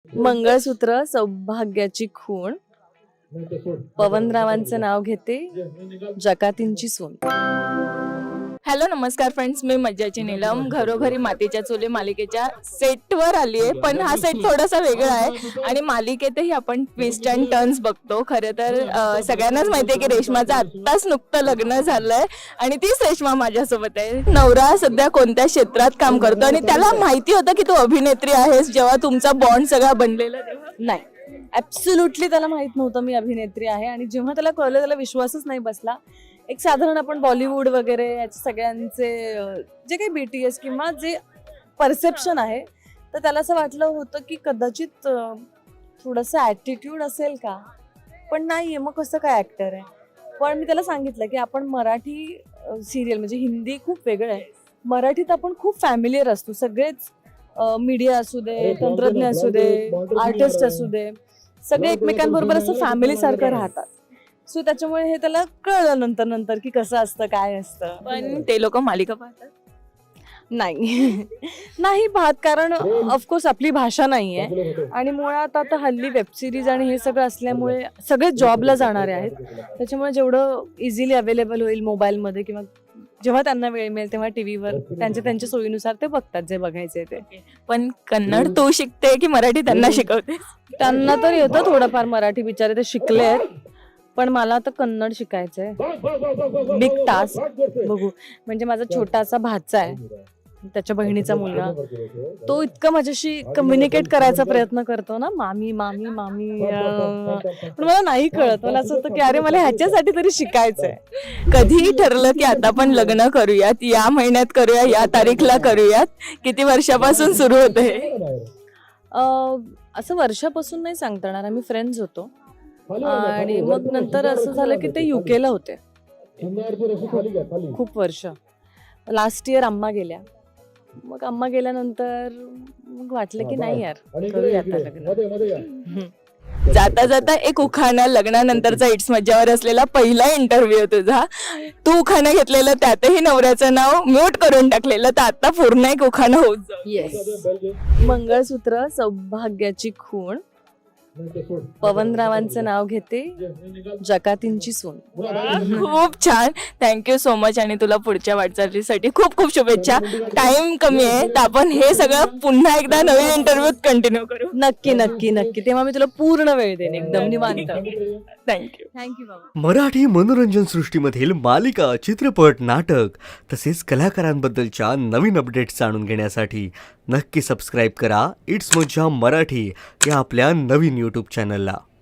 मंगळसूत्र सौभाग्याची खूण, पवनरावांचं नाव घेते जकातींची सून. हॅलो नमस्कार फ्रेंड्स, मी मज्जाची नीलम घरोघरी मातीच्या चुली मालिकेच्या सेटवर आली आहे. पण हा सेट थोडासा वेगळा आहे आणि मालिकेतही आपण ट्विस्ट अँड टर्न्स बघतो. खरं तर सगळ्यांनाच माहिती आहे की रेश्माचं आत्ताच नुकतं लग्न झालंय आणि तीच रेश्मा माझ्यासोबत आहे. नवरा सध्या कोणत्या क्षेत्रात काम करतो आणि त्याला माहिती होतं की तू अभिनेत्री आहेस जेव्हा तुमचा बॉन्ड सगळा बनलेला तेव्हा? नाही, ऍब्सोल्युटली त्याला माहित नव्हतं मी अभिनेत्री आहे. आणि जेव्हा त्याला कळलं त्याला विश्वासच नाही बसला. एक साधारण आपण बॉलिवूड वगैरे याचे सगळ्यांचे जे काही BTS किंवा जे परसेप्शन आहे, तर त्याला असं वाटलं होतं की कदाचित थोडंसं ॲटिट्यूड असेल का, पण नाहीये. मग कसं काय ॲक्टर आहे. पण मी त्याला सांगितलं की आपण मराठी सिरियल म्हणजे हिंदी खूप वेगळं आहे, मराठीत आपण खूप फॅमिलियर असतो. सगळेच मीडिया असू दे, तंत्रज्ञ असू दे, आर्टिस्ट असू दे, सगळे एकमेकांबरोबर असं फॅमिली सारखं राहतात. सो त्याच्यामुळे हे त्याला कळलं नंतर की कसं असतं, काय असतं. पण ते लोक मालिका पाहतात नाही नाही पाहत, कारण ऑफकोर्स आपली भाषा नाही आहे. आणि मुळात आता हल्ली वेबसिरीज आणि हे सगळं असल्यामुळे सगळे जॉबला जाणारे आहेत. त्याच्यामुळे जेवढं इझिली अवेलेबल होईल मोबाईलमध्ये किंवा जेव्हा त्यांना वेळ मिळेल तेव्हा टीव्हीवर त्यांच्या सोयीनुसार ते बघतात जे बघायचे ते. पण कन्नड तू शिकते की मराठी त्यांना शिकवते? त्यांना तर येतं थोडंफार मराठी, बिचारे ते शिकले आहेत. पण मला आता कन्नड शिकायचंय. Big task. बघू. म्हणजे माझा छोटासा भाचा आहे, त्याच्या बहिणीचा मुलगा, तो इतकं माझ्याशी कम्युनिकेट करायचा प्रयत्न करतो ना, मामी मामी मामी, पण मला नाही कळत. मला असं होतं की अरे मला ह्याच्यासाठी तरी शिकायचंय. कधी ठरलं की आता आपण लग्न करूयात, या महिन्यात करूया, या तारीखला करूयात? किती वर्षापासून सुरू होतं हे? असं वर्षापासून नाही सांगता येणार. आम्ही फ्रेंड्स होतो आणि मग नंतर असं झालं की ते UK ला होते खूप वर्ष. लास्ट इयर अम्मा गेल्या. मग अम्मा गेल्यानंतर मग वाटलं की नाही यार, करूया आता लग्न. जाता जाता एक उखाणा, लग्नानंतरचा इट्स मज्जावर असलेला पहिला इंटरव्ह्यू तुझा. तू उखाणा घेतलेलं, त्यातही नवऱ्याचं नाव म्यूट करून टाकलेलं, तर आता पूर्ण एक उखाणा होत जाऊ. येस. मंगळसूत्र सौभाग्याची खूण, पवनरावांचं नाव घेते जकातींची सून. खूप छान. थँक्यू सो मच आणि तुला पुढच्या वाटचालीसाठी खूप खूप शुभेच्छा. टाइम कमी आहे तर आपण हे सगळं पुन्हा एकदा नवीन इंटरव्ह्यूत कंटिन्यू करू. नक्की नक्की नक्की. तेव्हा मी तुला पूर्ण वेळ देईन, एकदम निवांत. थँक्यू. थँक्यू बाबा. मराठी मनोरंजन सृष्टीमधील मालिका, चित्रपट, नाटक तसेच कलाकारांबद्दलच्या नवीन अपडेट्स जाणून घेण्यासाठी नक्की सबस्क्राईब करा इट्स मज्जा मराठी या आपल्या नवीन YouTube चॅनलला.